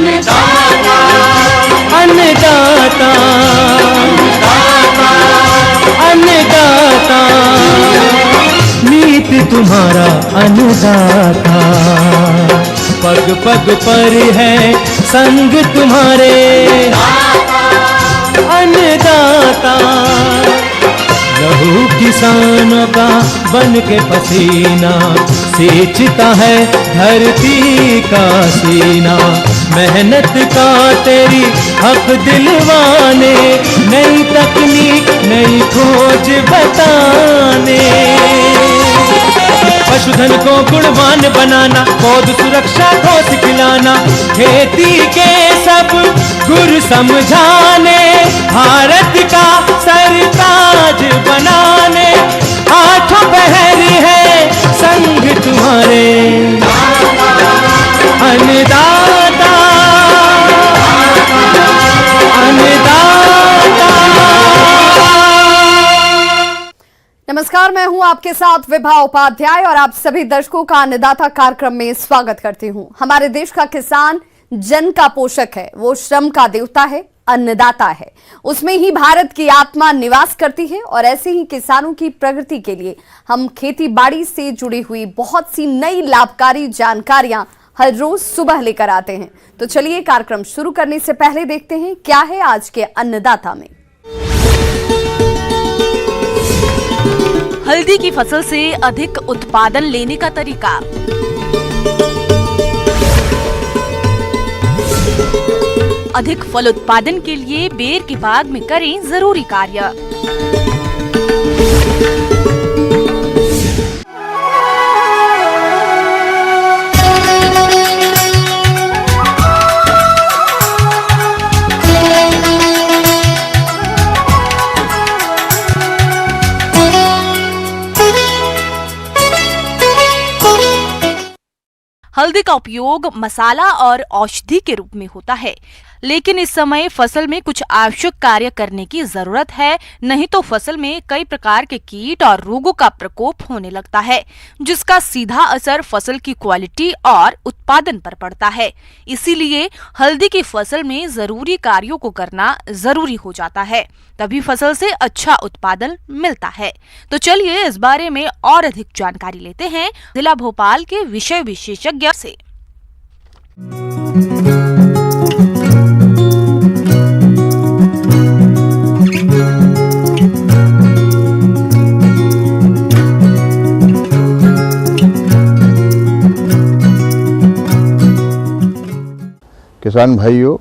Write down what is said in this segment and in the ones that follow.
अन्नदाता अन्नदाता अन्नदाता नीत तुम्हारा अन्नदाता, पग पग पर है संग तुम्हारे अन्नदाता। लहू किसानों का बन के पसीना सींचता है धरती का सीना, मेहनत का तेरी हक दिलवाने, नई तकनीक नई खोज बताने। पशुधन को गुणवान बनाना, पौध सुरक्षा को सिखलाना, खेती के सब गुर समझाने, भारत का सरताज बनाने, आठों पहर है संग तुम्हारे अन्नदाता अन्नदाता। नमस्कार, मैं हूं आपके साथ विभा उपाध्याय और आप सभी दर्शकों का अन्नदाता कार्यक्रम में स्वागत करती हूं। हमारे देश का किसान जन का पोषक है, वो श्रम का देवता है, अन्नदाता है। उसमें ही भारत की आत्मा निवास करती है और ऐसे ही किसानों की प्रगति के लिए हम खेती बाड़ी से जुड़ी हुई बहुत सी नई लाभकारी जानकारियां हर रोज सुबह लेकर आते हैं। तो चलिए कार्यक्रम शुरू करने से पहले देखते हैं क्या है आज के अन्नदाता में। हल्दी की फसल से अधिक उत्पादन लेने का तरीका। अधिक फल उत्पादन के लिए बेर के बाग में करें जरूरी कार्य। हल्दी का उपयोग मसाला और औषधि के रूप में होता है, लेकिन इस समय फसल में कुछ आवश्यक कार्य करने की जरूरत है, नहीं तो फसल में कई प्रकार के कीट और रोगों का प्रकोप होने लगता है, जिसका सीधा असर फसल की क्वालिटी और उत्पादन पर पड़ता है। इसीलिए हल्दी की फसल में जरूरी कार्यों को करना जरूरी हो जाता है, तभी फसल से अच्छा उत्पादन मिलता है। तो चलिए इस बारे में और अधिक जानकारी लेते हैं जिला भोपाल के विषय विशेषज्ञ से। किसान भाइयों,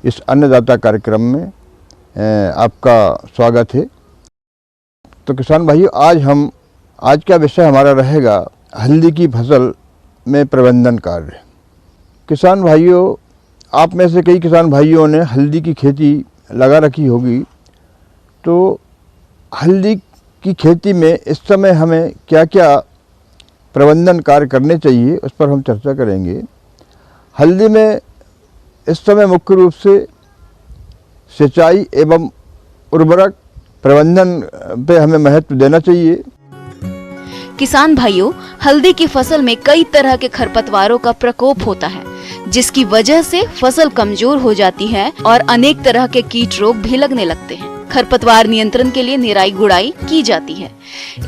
इस अन्नदाता कार्यक्रम में आपका स्वागत है। तो किसान भाइयों, आज का विषय हमारा रहेगा हल्दी की फसल में प्रबंधन कार्य। किसान भाइयों, आप में से कई किसान भाइयों ने हल्दी की खेती लगा रखी होगी, तो हल्दी की खेती में इस समय हमें क्या क्या प्रबंधन कार्य करने चाहिए, उस पर हम चर्चा करेंगे। हल्दी में इस समय मुख्य रूप से सिंचाई एवं उर्वरक प्रबंधन पे हमें महत्व देना चाहिए। किसान भाइयों, हल्दी की फसल में कई तरह के खरपतवारों का प्रकोप होता है, जिसकी वजह से फसल कमजोर हो जाती है और अनेक तरह के कीट रोग भी लगने लगते हैं। खरपतवार नियंत्रण के लिए निराई गुड़ाई की जाती है।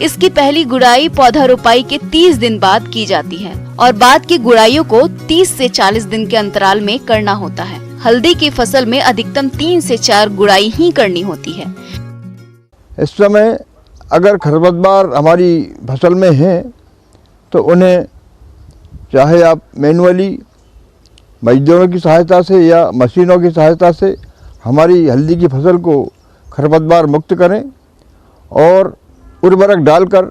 इसकी पहली गुड़ाई पौधा रोपाई के 30 दिन बाद की जाती है और बाद की गुड़ाइयों को 30 से 40 दिन के अंतराल में करना होता है। हल्दी की फसल में अधिकतम 3 से 4 गुड़ाई ही करनी होती है। इस समय अगर खरपतवार हमारी फसल में हैं, तो उन्हें चाहे आप मैनुअली मजदूरों की सहायता से या मशीनों की सहायता से हमारी हल्दी की फसल को खरपतवार मुक्त करें और उर्वरक डालकर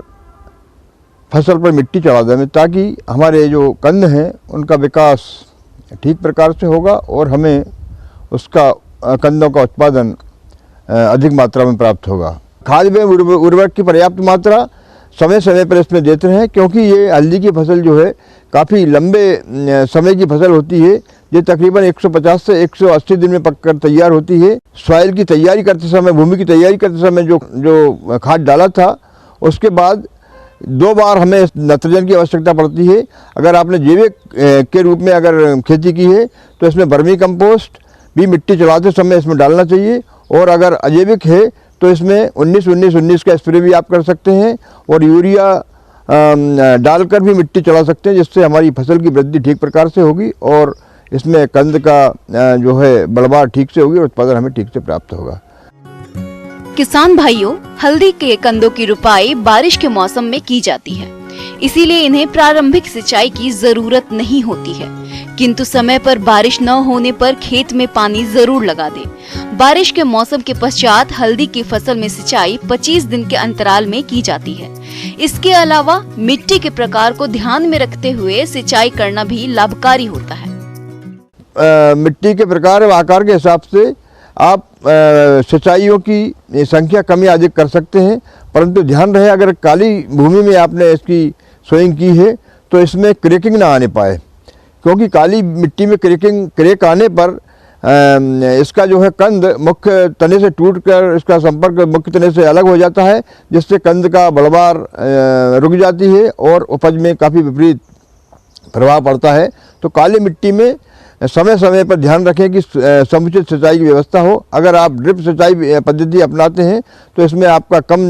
फसल पर मिट्टी चढ़ा दें, ताकि हमारे जो कंद हैं उनका विकास ठीक प्रकार से होगा और हमें उसका कंदों का उत्पादन अधिक मात्रा में प्राप्त होगा। खाद में उर्वरक की पर्याप्त मात्रा समय समय पर इसमें देते हैं, क्योंकि ये हल्दी की फसल जो है काफ़ी लंबे समय की फसल होती है। ये तकरीबन 150 से 180 दिन में पककर तैयार होती है। सॉइल की तैयारी करते समय, भूमि की तैयारी करते समय जो खाद डाला था, उसके बाद 2 बार हमें नाइट्रोजन की आवश्यकता पड़ती है। अगर आपने जैविक के रूप में अगर खेती की है तो इसमें वर्मी कंपोस्ट भी मिट्टी चलाते समय इसमें डालना चाहिए, और अगर अजैविक है तो इसमें 19-19-19 का स्प्रे भी आप कर सकते हैं, और यूरिया डालकर भी मिट्टी चला सकते हैं, जिससे हमारी फसल की वृद्धि ठीक प्रकार से होगी और इसमें कंद का जो है बढ़वार ठीक से होगी और उत्पादन हमें ठीक से प्राप्त होगा। किसान भाइयों, हल्दी के कंदों की रुपाई बारिश के मौसम में की जाती है, इसीलिए इन्हें प्रारंभिक सिंचाई की जरूरत नहीं होती है, किंतु समय पर बारिश न होने पर खेत में पानी जरूर लगा दें। बारिश के मौसम के पश्चात हल्दी की फसल में सिंचाई 25 दिन के अंतराल में की जाती है। इसके अलावा मिट्टी के प्रकार को ध्यान में रखते हुए सिंचाई करना भी लाभकारी होता है। मिट्टी के प्रकार व आकार के हिसाब से आप सिंचाइयों की संख्या कम या अधिक कर सकते हैं, परंतु ध्यान रहे अगर काली भूमि में आपने इसकी सोइंग की है तो इसमें क्रैकिंग ना आने पाए, क्योंकि काली मिट्टी में क्रैक आने पर इसका जो है कंद मुख्य तने से टूटकर इसका संपर्क मुख्य तने से अलग हो जाता है, जिससे कंद का बढ़वार रुक जाती है और उपज में काफ़ी विपरीत प्रभाव पड़ता है। तो काली मिट्टी में समय समय पर ध्यान रखें कि समुचित सिंचाई की व्यवस्था हो। अगर आप ड्रिप सिंचाई पद्धति अपनाते हैं तो इसमें आपका कम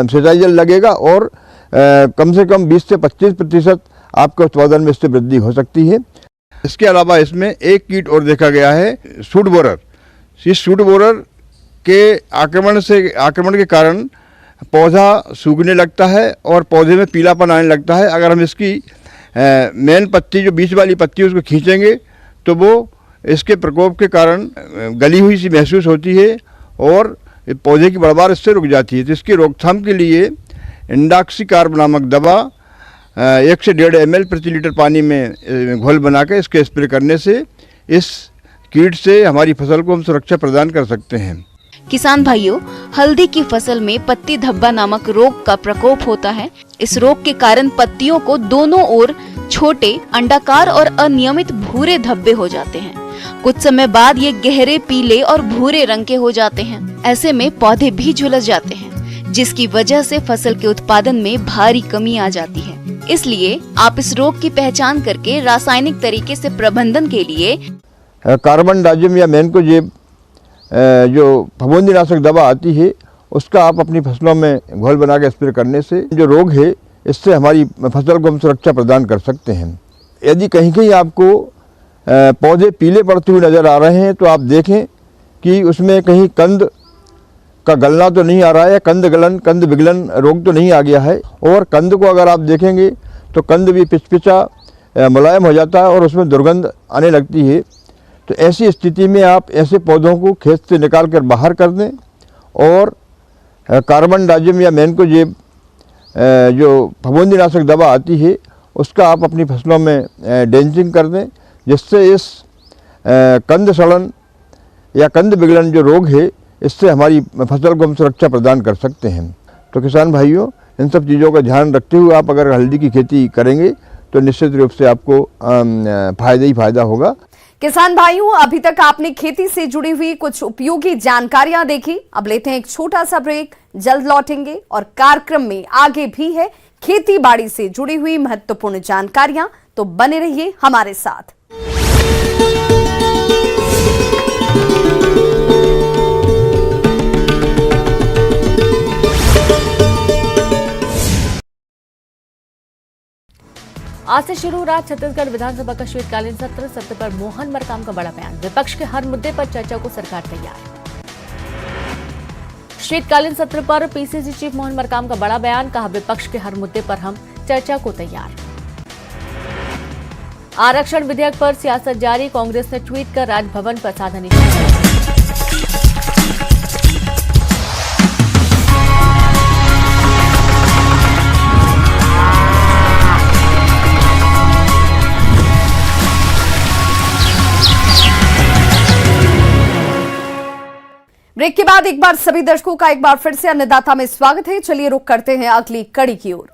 सिंचाई जल लगेगा और कम से कम 20 से 25% आपके उत्पादन में इससे वृद्धि हो सकती है। इसके अलावा इसमें एक कीट और देखा गया है, सूट बोरर। इस सूट बोरर के आक्रमण के कारण पौधा सूखने लगता है और पौधे में पीलापन आने लगता है। अगर हम इसकी मेन पत्ती जो बीच वाली पत्ती उसको खींचेंगे तो वो इसके प्रकोप के कारण गली हुई सी महसूस होती है और पौधे की बढ़वार इससे रुक जाती है। तो इसकी रोकथाम के लिए इंडॉक्सीकार्ब नामक दवा 1 से 1.5 ml प्रति लीटर पानी में घोल बना के इसके स्प्रे करने से इस कीट से हमारी फसल को हम सुरक्षा प्रदान कर सकते हैं। किसान भाइयों, हल्दी की फसल में पत्ती धब्बा नामक रोग का प्रकोप होता है। इस रोग के कारण पत्तियों को दोनों ओर छोटे अंडाकार और अनियमित भूरे धब्बे हो जाते हैं। कुछ समय बाद ये गहरे पीले और भूरे रंग के हो जाते हैं। ऐसे में पौधे भी झुलस जाते हैं, जिसकी वजह से फसल के उत्पादन में भारी कमी आ जाती है। इसलिए आप इस रोग की पहचान करके रासायनिक तरीके से प्रबंधन के लिए कार्बन डाइजियम या मैनकोजेब जो फफूंदीनाशक दवा आती है उसका आप अपनी फसलों में घोल बना के स्प्रे करने से जो रोग है इससे हमारी फसल को हम सुरक्षा प्रदान कर सकते हैं। यदि कहीं कहीं आपको पौधे पीले पड़ते हुए नज़र आ रहे हैं तो आप देखें कि उसमें कहीं कंद का गलना तो नहीं आ रहा है, कंद विगलन रोग तो नहीं आ गया है। और कंद को अगर आप देखेंगे तो कंद भी पिचपिचा मुलायम हो जाता है और उसमें दुर्गंध आने लगती है। तो ऐसी स्थिति में आप ऐसे पौधों को खेत से निकाल कर बाहर कर दें और कार्बन डाइजियम या मैनकोजेब जो फफूंदीनाशक दवा आती है उसका आप अपनी फसलों में ड्रेंचिंग कर दें, जिससे इस कंद सड़न या कंद विगलन जो रोग है इससे हमारी फसल को हम सुरक्षा प्रदान कर सकते हैं। तो किसान भाइयों, इन सब चीज़ों का ध्यान रखते हुए आप अगर हल्दी की खेती करेंगे तो निश्चित रूप से आपको फायदा ही फायदा होगा। किसान भाइयों, अभी तक आपने खेती से जुड़ी हुई कुछ उपयोगी जानकारियां देखी। अब लेते हैं एक छोटा सा ब्रेक, जल्द लौटेंगे और कार्यक्रम में आगे भी है खेती बाड़ी से जुड़ी हुई महत्वपूर्ण जानकारियां, तो बने रहिए हमारे साथ। आज से शुरू हो रहा छत्तीसगढ़ विधानसभा का शीतकालीन सत्र पर मोहन मरकाम का बड़ा बयान। विपक्ष के हर मुद्दे पर चर्चा को सरकार तैयार। शीतकालीन सत्र पर पीसीसी चीफ मोहन मरकाम का बड़ा बयान, कहा विपक्ष के हर मुद्दे पर हम चर्चा को तैयार। आरक्षण विधेयक पर सियासत जारी, कांग्रेस ने ट्वीट कर राजभवन पर साधा निशाना। ब्रेक के बाद एक बार सभी दर्शकों का एक बार फिर से अन्नदाता में स्वागत है। चलिए रुक करते हैं अगली कड़ी की ओर।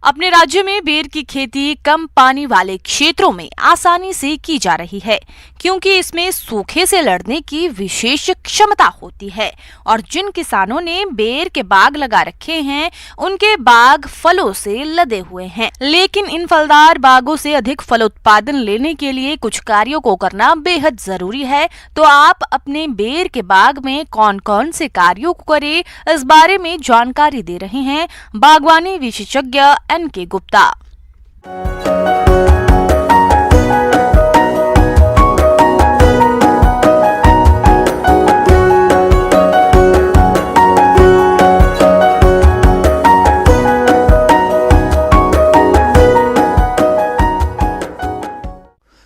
अपने राज्य में बेर की खेती कम पानी वाले क्षेत्रों में आसानी से की जा रही है, क्योंकि इसमें सूखे से लड़ने की विशेष क्षमता होती है। और जिन किसानों ने बेर के बाग लगा रखे हैं, उनके बाग फलों से लदे हुए हैं। लेकिन इन फलदार बागों से अधिक फल उत्पादन लेने के लिए कुछ कार्यों को करना बेहद जरूरी है। तो आप अपने बेर के बाग में कौन कौन से कार्यों को करें, इस बारे में जानकारी दे रहे हैं बागवानी विशेषज्ञ NK गुप्ता।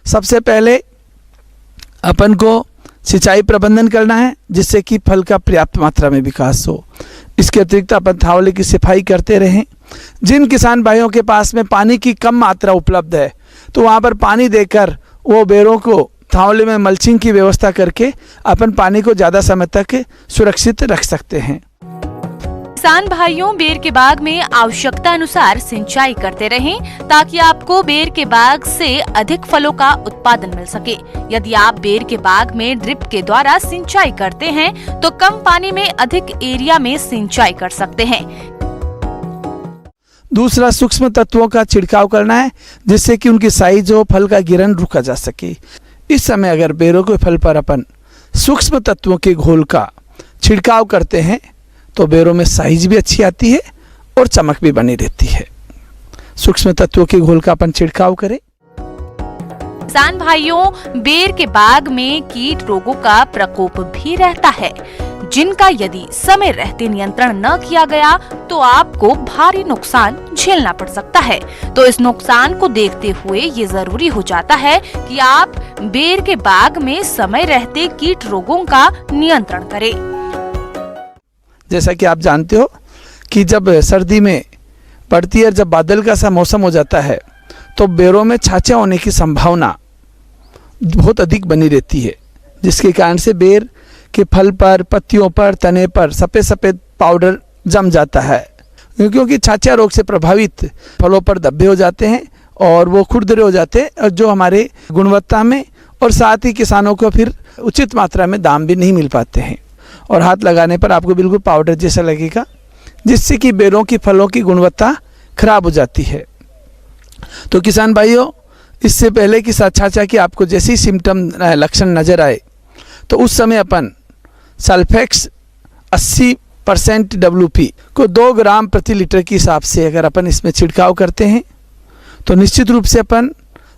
सबसे पहले अपन को सिंचाई प्रबंधन करना है, जिससे कि फल का पर्याप्त मात्रा में विकास हो। इसके अतिरिक्त अपन थावले की सफाई करते रहें। जिन किसान भाइयों के पास में पानी की कम मात्रा उपलब्ध है, तो वहाँ पर पानी देकर वो बेरों को थावले में मल्चिंग की व्यवस्था करके अपन पानी को ज़्यादा समय तक सुरक्षित रख सकते हैं। किसान भाइयों, बेर के बाग में आवश्यकता अनुसार सिंचाई करते रहें, ताकि आपको बेर के बाग से अधिक फलों का उत्पादन मिल सके। यदि आप बेर के बाग में ड्रिप के द्वारा सिंचाई करते हैं, तो कम पानी में अधिक एरिया में सिंचाई कर सकते हैं। दूसरा, सूक्ष्म तत्वों का छिड़काव करना है, जिससे कि उनकी साइज और फल का गिरन रुका जा सके। इस समय अगर बेरों के फल पर अपन सूक्ष्म तत्वों के घोल का छिड़काव करते हैं, तो बेरों में साइज भी अच्छी आती है और चमक भी बनी रहती है। सूक्ष्म तत्वों के घोल का अपन छिड़काव करें। किसान भाइयों, बेर के बाग में कीट रोगों का प्रकोप भी रहता है, जिनका यदि समय रहते नियंत्रण न किया गया तो आपको भारी नुकसान झेलना पड़ सकता है। तो इस नुकसान को देखते हुए ये जरूरी हो जाता है कि आप बेर के बाग में समय रहते कीट रोगों का नियंत्रण करें। जैसा कि आप जानते हो कि जब सर्दी में पड़ती है, जब बादल का सा मौसम हो जाता है, तो बेरों में छाछा होने की संभावना बहुत अधिक बनी रहती है, जिसके कारण से बेर के फल पर, पत्तियों पर, तने पर सफ़ेद सफ़ेद पाउडर जम जाता है। क्योंकि छाछा रोग से प्रभावित फलों पर धब्बे हो जाते हैं और वो खुरदरे हो जाते हैं, और जो हमारे गुणवत्ता में और साथ ही किसानों को फिर उचित मात्रा में दाम भी नहीं मिल पाते हैं, और हाथ लगाने पर आपको बिल्कुल पाउडर जैसा लगेगा, जिससे कि बेरों की फलों की गुणवत्ता खराब हो जाती है। तो किसान भाइयों, इससे पहले कि छाछा की आपको जैसे ही सिम्टम लक्षण नज़र आए, तो उस समय अपन सल्फेक्स 80% WP को 2 ग्राम प्रति लीटर के हिसाब से अगर अपन इसमें छिड़काव करते हैं, तो निश्चित रूप से अपन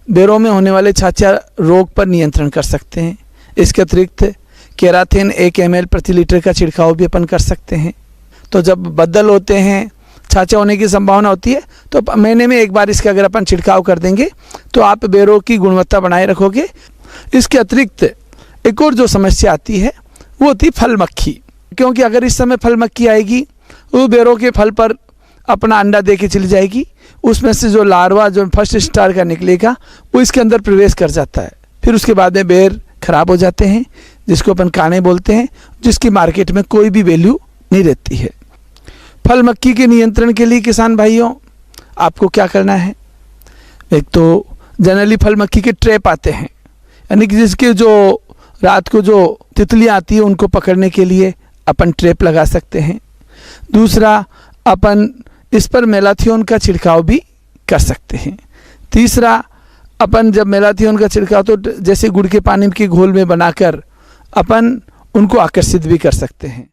बेरों में होने वाले छाछा रोग पर नियंत्रण कर सकते हैं। इसके अतिरिक्त केराथिन 1 ml प्रति लीटर का छिड़काव भी अपन कर सकते हैं। तो जब बदल होते हैं, छाछा होने की संभावना होती है, तो महीने में एक बार इसका अगर अपन छिड़काव कर देंगे, तो आप बेरों की गुणवत्ता बनाए रखोगे। इसके अतिरिक्त एक और जो समस्या आती है, वो होती फल मक्खी। क्योंकि अगर इस समय फल मक्खी आएगी, वो बेरों के फल पर अपना अंडा दे के चली जाएगी। उसमें से जो लार्वा, जो फर्स्ट स्टार का निकलेगा, वो इसके अंदर प्रवेश कर जाता है। फिर उसके बाद में बेर खराब हो जाते हैं, जिसको अपन काने बोलते हैं, जिसकी मार्केट में कोई भी वैल्यू नहीं रहती है। फल मक्खी के नियंत्रण के लिए किसान भाइयों, आपको क्या करना है? एक तो जनरली फल मक्खी के ट्रैप आते हैं, यानी कि जिसके जो रात को जो तितलियाँ आती है, उनको पकड़ने के लिए अपन ट्रैप लगा सकते हैं। दूसरा, अपन इस पर मेलाथियोन का छिड़काव भी कर सकते हैं। तीसरा, अपन जब मेलाथियोन का छिड़काव तो जैसे गुड़ के पानी के घोल में बनाकर अपन उनको आकर्षित भी कर सकते हैं।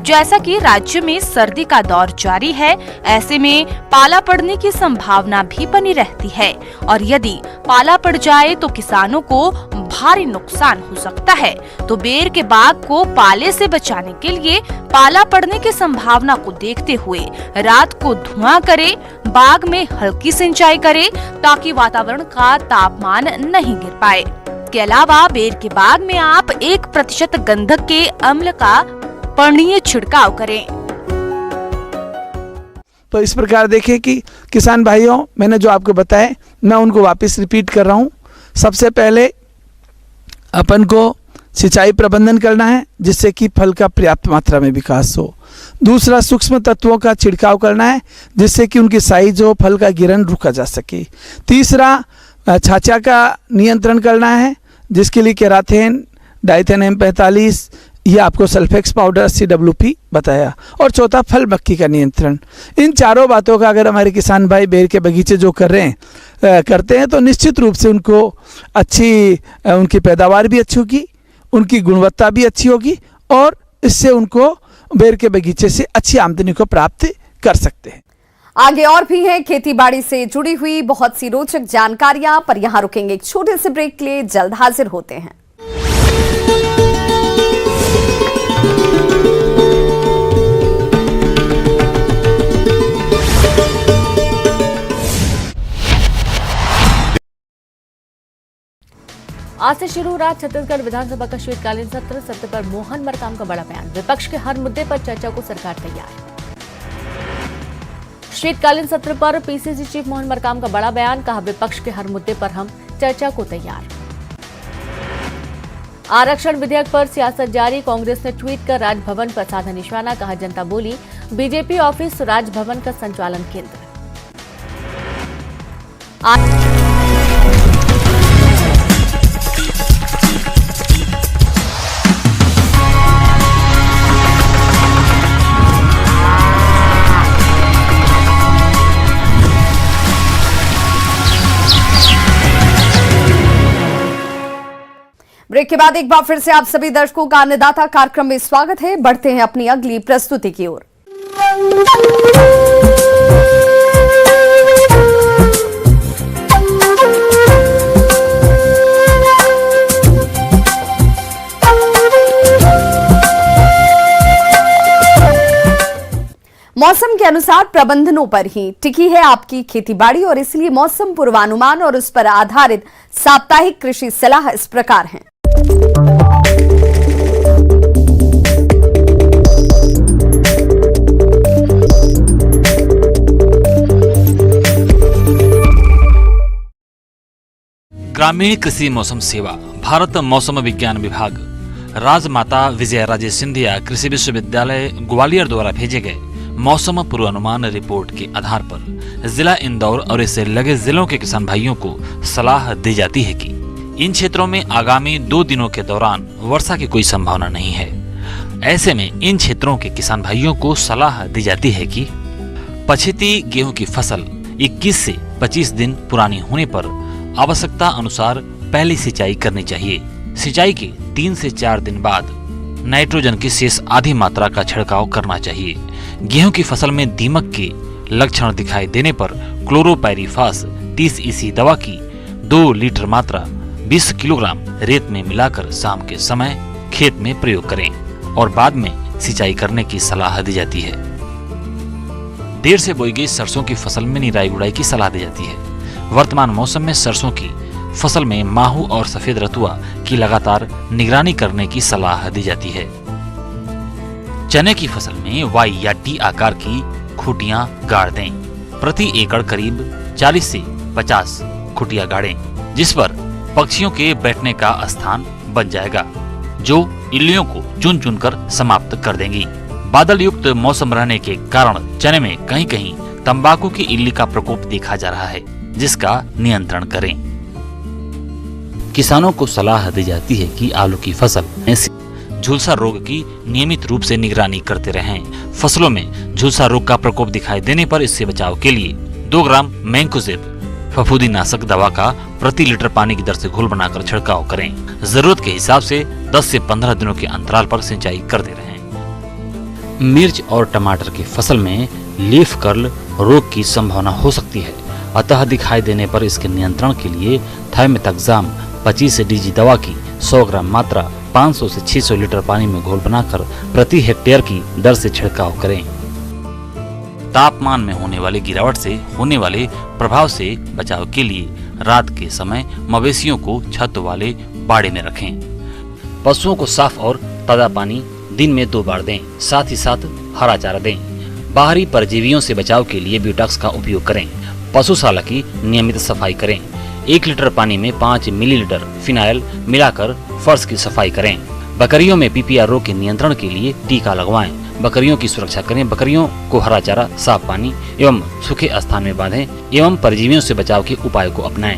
जैसा कि राज्य में सर्दी का दौर जारी है, ऐसे में पाला पड़ने की संभावना भी बनी रहती है, और यदि पाला पड़ जाए तो किसानों को भारी नुकसान हो सकता है। तो बेर के बाग को पाले से बचाने के लिए पाला पड़ने की संभावना को देखते हुए रात को धुआं करें, बाग में हल्की सिंचाई करें, ताकि वातावरण का तापमान नहीं गिर पाए। इसके अलावा बेर के बाग में आप 1% गंधक के अम्ल का पर्णीय छिड़काव करें। तो इस प्रकार देखिए कि किसान भाइयों, मैंने जो आपको बताया, मैं उनको वापस रिपीट कर रहा हूँ। सबसे पहले अपन को सिंचाई प्रबंधन करना है, जिससे कि फल का पर्याप्त मात्रा में विकास हो। दूसरा, सूक्ष्म तत्वों का छिड़काव करना है जिससे कि उनकी साइज हो, फल का गिरन रुका जा सके। तीसरा, छाछा का नियंत्रण करना है जिसके लिए केराथेन, डाइथेन M45 ये आपको सल्फेक्स पाउडर 80 WP बताया। और चौथा, फल मक्खी का नियंत्रण। इन चारों बातों का अगर हमारे किसान भाई बेर के बगीचे जो करते हैं तो निश्चित रूप से उनको उनकी पैदावार भी अच्छी होगी, उनकी गुणवत्ता भी अच्छी होगी और इससे उनको बेर के बगीचे से अच्छी आमदनी को प्राप्त कर सकते हैं। आगे और भी हैं खेती बाड़ी से जुड़ी हुई बहुत सी रोचक जानकारियां, पर यहां रुकेंगे एक छोटे से ब्रेक के लिए, जल्द हाजिर होते हैं। आज से शुरू हो रहा छत्तीसगढ़ विधानसभा का शीतकालीन सत्र पर मोहन मरकाम का बड़ा बयान। विपक्ष के हर मुद्दे पर चर्चा को सरकार तैयार। शीतकालीन सत्र पर पीसीसी चीफ मोहन मरकाम का बड़ा बयान, कहा विपक्ष के हर मुद्दे पर हम चर्चा को तैयार। आरक्षण विधेयक पर सियासत जारी, कांग्रेस ने ट्वीट कर राजभवन पर साधा निशाना, कहा जनता बोली बीजेपी ऑफिस राजभवन का संचालन केंद्र। ब्रेक के बाद एक बार फिर से आप सभी दर्शकों का अन्नदाता कार्यक्रम में स्वागत है। बढ़ते हैं अपनी अगली प्रस्तुति की ओर। मौसम के अनुसार प्रबंधनों पर ही टिकी है आपकी खेतीबाड़ी और इसलिए मौसम पूर्वानुमान और उस पर आधारित साप्ताहिक कृषि सलाह इस प्रकार है। ग्रामीण कृषि मौसम सेवा, भारत मौसम विज्ञान विभाग, राजमाता विजयाराजे सिंधिया कृषि विश्वविद्यालय ग्वालियर द्वारा भेजे गए मौसम पूर्वानुमान रिपोर्ट के आधार पर जिला इंदौर और इससे लगे जिलों के किसान भाइयों को सलाह दी जाती है कि इन क्षेत्रों में आगामी 2 दिनों के दौरान वर्षा की कोई संभावना नहीं है। ऐसे में इन क्षेत्रों के किसान भाइयों को सलाह दी जाती है कि पछेती गेहूं की फसल 21 से 25 दिन पुरानी होने पर आवश्यकता अनुसार पहली सिंचाई करनी चाहिए। सिंचाई के 3 से 4 दिन बाद नाइट्रोजन की शेष आधी मात्रा का छिड़काव करना चाहिए। गेहूं की फसल में दीमक के लक्षण दिखाई देने पर क्लोरोपाइरीफास 30 EC दवा की 2 लीटर मात्रा 20 किलोग्राम रेत में मिलाकर शाम के समय खेत में प्रयोग करें और बाद में सिंचाई करने की सलाह दी जाती है। देर से बोई गई सरसों की फसल में निराई गुड़ाई की सलाह दी जाती है। वर्तमान मौसम में सरसों की फसल में माहू और सफेद रतुआ की लगातार निगरानी करने की सलाह दी जाती है। चने की फसल में Y या T आकार की खूंटियां गाड़ दें। प्रति एकड़ करीब 40 से 50 खूंटियां गाड़ें, जिस पर पक्षियों के बैठने का स्थान बन जाएगा, जो इल्लियों को चुन चुन कर समाप्त कर देंगी। बादल युक्त मौसम रहने के कारण चने में कहीं कहीं तंबाकू की इल्ली का प्रकोप देखा जा रहा है, जिसका नियंत्रण करें। किसानों को सलाह दी जाती है कि आलू की फसल में झुलसा रोग की नियमित रूप से निगरानी करते रहें। फसलों में झुलसा रोग का प्रकोप दिखाई देने पर इससे बचाव के लिए 2 ग्राम मैंकोजेब फफूंदीनाशक दवा का प्रति लीटर पानी की दर से घोल बनाकर छिड़काव करें। जरूरत के हिसाब से 10 से 15 दिनों के अंतराल पर सिंचाई करते रहें। मिर्च और टमाटर की फसल में लीफ कर्ल रोग की संभावना हो सकती है, अतः दिखाई देने पर इसके नियंत्रण के लिए थाइमेथाक्साम 25 DG दवा की 100 ग्राम मात्रा 500 से 600 लीटर पानी में घोल बनाकर प्रति हेक्टेयर की दर से छिड़काव करें। तापमान में होने वाली गिरावट से होने वाले प्रभाव से बचाव के लिए रात के समय मवेशियों को छत वाले बाड़े में रखें। पशुओं को साफ और ताजा पानी दिन में 2 बार दें, साथ ही साथ हरा चारा दें। बाहरी परजीवियों से बचाव के लिए ब्यूटॉक्स का उपयोग करें। पशुशाला की नियमित सफाई करें। 1 लीटर पानी में 5 मिलीलीटर फिनाइल मिलाकर फर्श की सफाई करें। बकरियों में पीपीआर रोग के नियंत्रण के लिए टीका लगवाएं। बकरियों की सुरक्षा करें, बकरियों को हरा चारा, साफ पानी एवं सूखे स्थान में बांधें एवं परजीवियों से बचाव के उपाय को अपनाएं।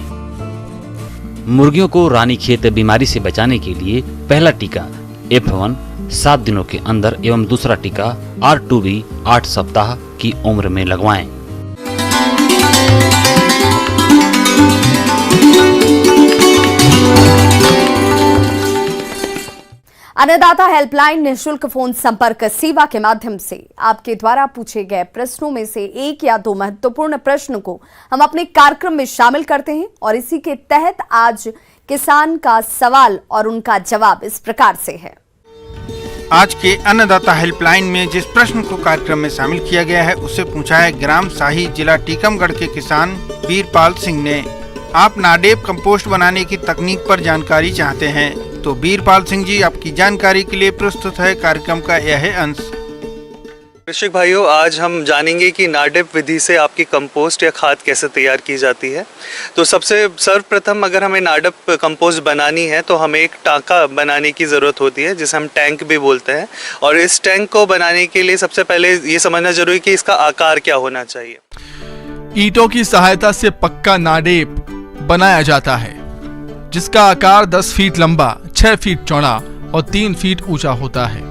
मुर्गियों को रानीखेत बीमारी से बचाने के लिए पहला टीका F1 7 दिनों के अंदर एवं दूसरा टीका R2B 8 सप्ताह की उम्र में लगवाएं। अन्नदाता हेल्पलाइन निःशुल्क फोन संपर्क सेवा के माध्यम से आपके द्वारा पूछे गए प्रश्नों में से एक या दो महत्वपूर्ण प्रश्न को हम अपने कार्यक्रम में शामिल करते हैं और इसी के तहत आज किसान का सवाल और उनका जवाब इस प्रकार से है। आज के अन्नदाता हेल्पलाइन में जिस प्रश्न को कार्यक्रम में शामिल किया गया है उससे पूछा है ग्राम शाही, जिला टीकमगढ़ के किसान वीरपाल सिंह ने। आप नाडेप कंपोस्ट बनाने की तकनीक पर जानकारी चाहते हैं तो वीरपाल सिंह जी आपकी जानकारी के लिए प्रस्तुत है कार्यक्रम का यह अंश। कृषक भाइयों, आज हम जानेंगे कि नाडेप विधि से आपकी कंपोस्ट या खाद कैसे तैयार की जाती है। तो सबसे सर्वप्रथम अगर हमें नाडेप कंपोस्ट बनानी है तो हमें एक टांका बनाने की ज़रूरत होती है जिसे हम टैंक भी बोलते हैं। और इस टैंक को बनाने के लिए सबसे पहले ये समझना जरूरी कि इसका आकार क्या होना चाहिए। ईंटों की सहायता से पक्का नाडेप बनाया जाता है जिसका आकार 10 फीट लंबा, 6 फीट चौड़ा और 3 फीट ऊंचा होता है।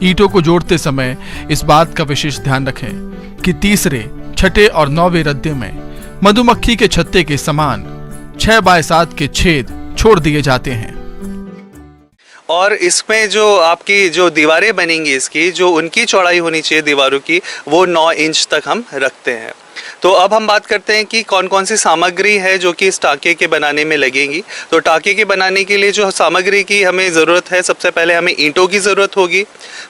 ईंटों को जोड़ते समय इस बात का विशेष ध्यान रखें कि तीसरे, छठे और 9वें रद्दे में मधुमक्खी के छत्ते के समान 6 बाय 7 के छेद छोड़ दिए जाते हैं। और इसमें जो आपकी जो दीवारें बनेंगी, इसकी जो उनकी चौड़ाई होनी चाहिए दीवारों की, वो 9 इंच तक हम रखते हैं। तो अब हम बात करते हैं कि कौन कौन सी सामग्री है जो कि इस टाँके के बनाने में लगेंगी। तो टाँके के बनाने के लिए जो सामग्री की हमें ज़रूरत है, सबसे पहले हमें ईंटों की ज़रूरत होगी,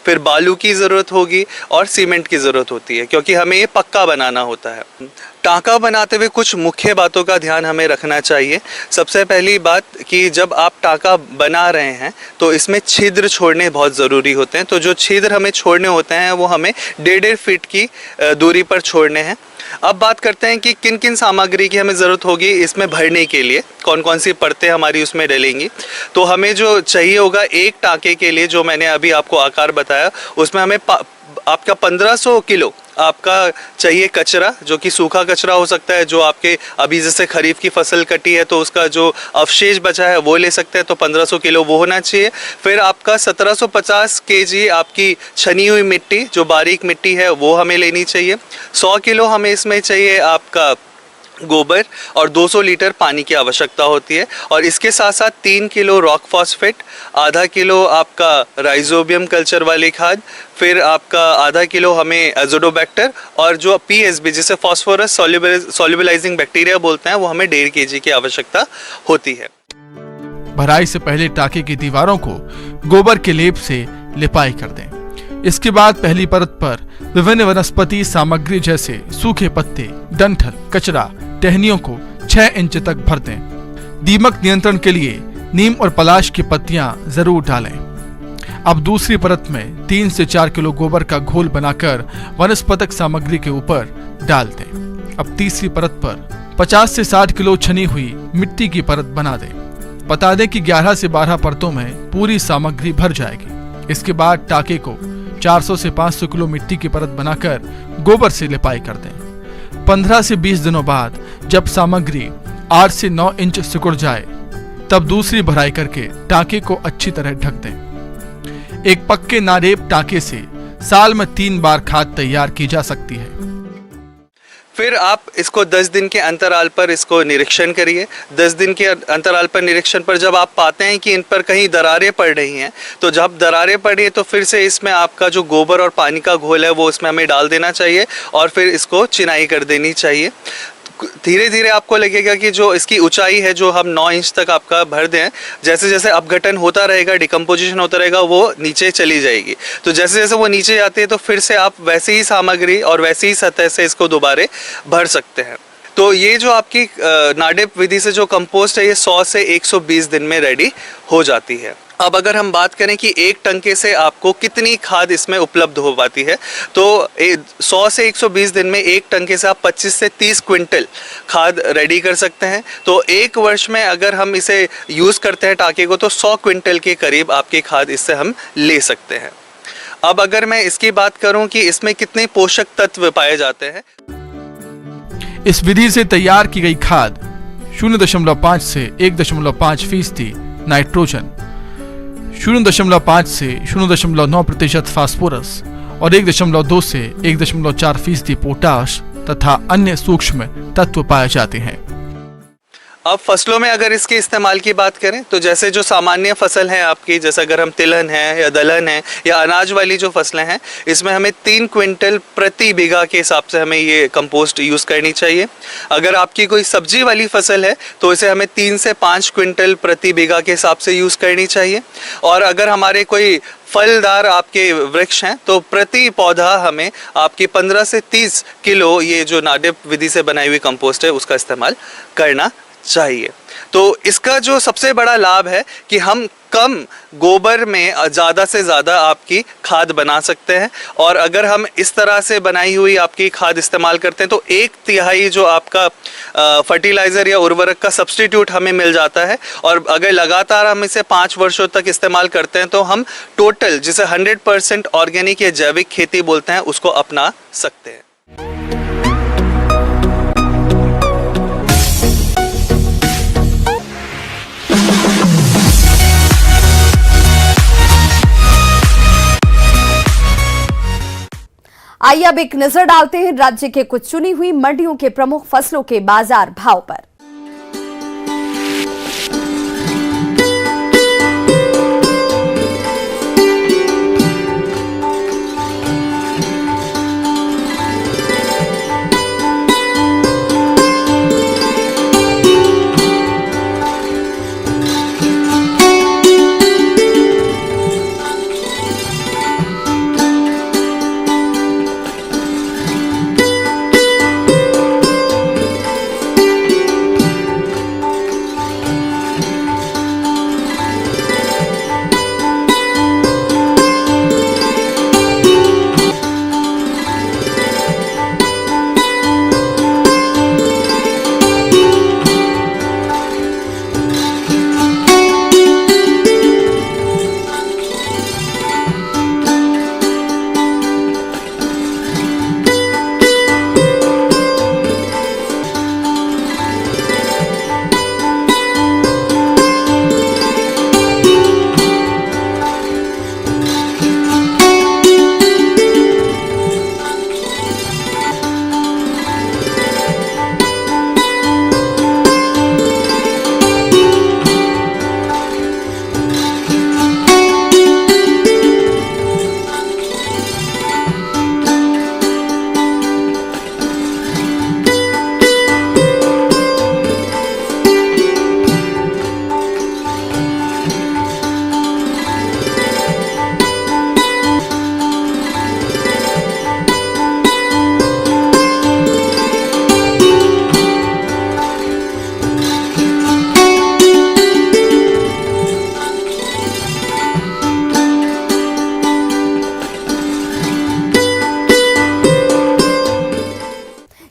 फिर बालू की ज़रूरत होगी और सीमेंट की ज़रूरत होती है क्योंकि हमें ये पक्का बनाना होता है। टाँका बनाते हुए कुछ मुख्य बातों का ध्यान हमें रखना चाहिए। सबसे पहली बात कि जब आप टाँका बना रहे हैं तो इसमें छिद्र छोड़ने बहुत ज़रूरी होते हैं। तो जो छिद्र हमें छोड़ने होते हैं वो हमें 1.5 फीट की दूरी पर छोड़ने हैं। अब बात करते हैं कि किन किन सामग्री की हमें ज़रूरत होगी इसमें भरने के लिए, कौन कौन सी परतें हमारी उसमें डलेंगी। तो हमें जो चाहिए होगा एक टाँके के लिए, जो मैंने अभी आपको आकार बताया, उसमें हमें आपका 1500 किलो आपका चाहिए कचरा, जो कि सूखा कचरा हो सकता है, जो आपके अभी जैसे खरीफ की फसल कटी है तो उसका जो अवशेष बचा है वो ले सकते हैं, तो 1500 किलो वो होना चाहिए। फिर आपका 1750 केजी आपकी छनी हुई मिट्टी, जो बारीक मिट्टी है, वो हमें लेनी चाहिए। 100 किलो हमें इसमें चाहिए आपका गोबर और 200 लीटर पानी की आवश्यकता होती है। और इसके साथ साथ 3 किलो रॉक फॉस्फेट, आधा किलो आपका राइजोबियम कल्चर वाली खाद, फिर आपका आधा किलो हमें एजोडोबैक्टर और जो पीएसबी जिसे फॉस्फोरस सॉल्युबलाइजिंग बैक्टीरिया बोलते हैं वो हमें 1.5 केजी की आवश्यकता होती है। भराई से पहले टाँके की दीवारों को गोबर के लेप से लिपाई कर दें। इसके बाद पहली परत पर विभिन्न वनस्पति सामग्री जैसे सूखे पत्ते, डंठल, कचरा, टहनियों को 6 इंच तक भर दें। दीमक नियंत्रण के लिए नीम और पलाश की पत्तियां जरूर डालें। अब दूसरी परत में 3 से 4 किलो गोबर का घोल बनाकर वनस्पतिक सामग्री के ऊपर डाल दें। अब तीसरी परत पर 50 से 60 किलो छनी हुई मिट्टी की परत बना दें। बता दें कि 11 से 12 परतों में पूरी सामग्री भर जाएगी। इसके बाद टाँके को 400 से 500 किलो मिट्टी की परत बनाकर गोबर से लिपाई कर दें। 15 से 20 दिनों बाद जब सामग्री 8 से 9 इंच सिकुड़ जाए तब दूसरी भराई करके टाँके को अच्छी तरह ढक दें। एक पक्के नाडेप टाँके से साल में 3 बार खाद तैयार की जा सकती है। फिर आप इसको 10 दिन के अंतराल पर इसको निरीक्षण करिए। 10 दिन के अंतराल पर निरीक्षण पर जब आप पाते हैं कि इन पर कहीं दरारें पड़ रही हैं, तो जब दरारें पड़ी है तो फिर से इसमें आपका जो गोबर और पानी का घोल है वो इसमें हमें डाल देना चाहिए और फिर इसको चिनाई कर देनी चाहिए। धीरे धीरे आपको लगेगा कि जो इसकी ऊंचाई है जो हम 9 इंच तक आपका भर दें, जैसे जैसे अपघटन होता रहेगा, डिकम्पोजिशन होता रहेगा, वो नीचे चली जाएगी। तो जैसे जैसे वो नीचे जाती है तो फिर से आप वैसे ही सामग्री और वैसे ही सतह से इसको दोबारा भर सकते हैं। तो ये जो आपकी नाडेप विधि से जो कंपोस्ट है ये 100 से 120 दिन में रेडी हो जाती है। अब अगर हम बात करें कि एक टंके से आपको कितनी खाद इसमें उपलब्ध हो पाती है, तो 100 से 120 दिन में एक टंके से आप 25 से 30 क्विंटल खाद रेडी कर सकते हैं। तो एक वर्ष में अगर हम इसे यूज़ करते हैं टाँके को तो 100 क्विंटल के करीब आपकी खाद इससे हम ले सकते हैं। अब अगर मैं इसकी बात करूं कि इसमें कितने पोषक तत्व पाए जाते हैं, इस विधि से तैयार की गई खाद 0.5 से 1.5% नाइट्रोजन, 0.5 से 0.9% फास्फोरस और 1.2 से 1.4% पोटाश तथा अन्य सूक्ष्म तत्व पाए जाते हैं। अब फसलों में अगर इसके इस्तेमाल की बात करें तो जैसे जो सामान्य फसल है आपकी, जैसे अगर हम तिलहन है या दलहन है या अनाज वाली जो फसलें हैं, इसमें हमें 3 क्विंटल प्रति बीघा के हिसाब से हमें ये कंपोस्ट यूज़ करनी चाहिए। अगर आपकी कोई सब्जी वाली फसल है तो इसे हमें 3 से 5 क्विंटल प्रति बीघा के हिसाब से यूज़ करनी चाहिए। और अगर हमारे कोई फलदार आपके वृक्ष हैं तो प्रति पौधा हमें आपकी 15 से 30 किलो ये जो नाडेप विधि से बनाई हुई कंपोस्ट है उसका इस्तेमाल करना चाहिए। तो इसका जो सबसे बड़ा लाभ है कि हम कम गोबर में ज़्यादा से ज़्यादा आपकी खाद बना सकते हैं। और अगर हम इस तरह से बनाई हुई आपकी खाद इस्तेमाल करते हैं तो 1/3 जो आपका फर्टिलाइज़र या उर्वरक का सब्स्टिट्यूट हमें मिल जाता है। और अगर लगातार हम इसे 5 वर्षों तक इस्तेमाल करते हैं तो हम टोटल जिसे 100% ऑर्गेनिक या जैविक खेती बोलते हैं उसको अपना सकते हैं। आइए अब एक नजर डालते हैं राज्य के कुछ चुनी हुई मंडियों के प्रमुख फसलों के बाजार भाव पर।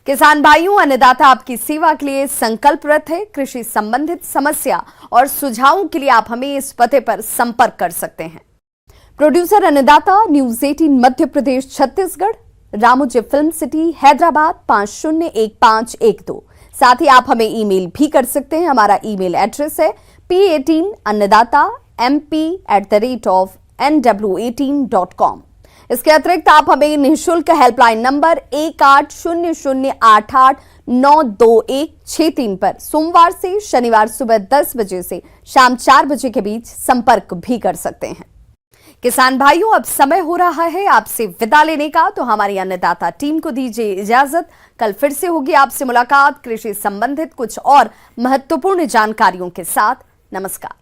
किसान भाइयों, अन्नदाता आपकी सेवा के लिए संकल्परत है। कृषि संबंधित समस्या और सुझावों के लिए आप हमें इस पते पर संपर्क कर सकते हैं। प्रोड्यूसर अन्नदाता, news 18 Madhya Pradesh Chhattisgarh, Ramoji film city Hyderabad 501512। साथ ही आप हमें ईमेल भी कर सकते हैं। हमारा ईमेल एड्रेस है p18annadatamp@nw18.com। इसके अतिरिक्त आप हमें निःशुल्क हेल्पलाइन नंबर 180088922163 पर सोमवार से शनिवार सुबह 10 बजे से शाम 4 बजे के बीच संपर्क भी कर सकते हैं। किसान भाइयों, अब समय हो रहा है आपसे विदा लेने का, तो हमारी अन्नदाता टीम को दीजिए इजाजत। कल फिर से होगी आपसे मुलाकात कृषि संबंधित कुछ और महत्वपूर्ण जानकारियों के साथ। नमस्कार।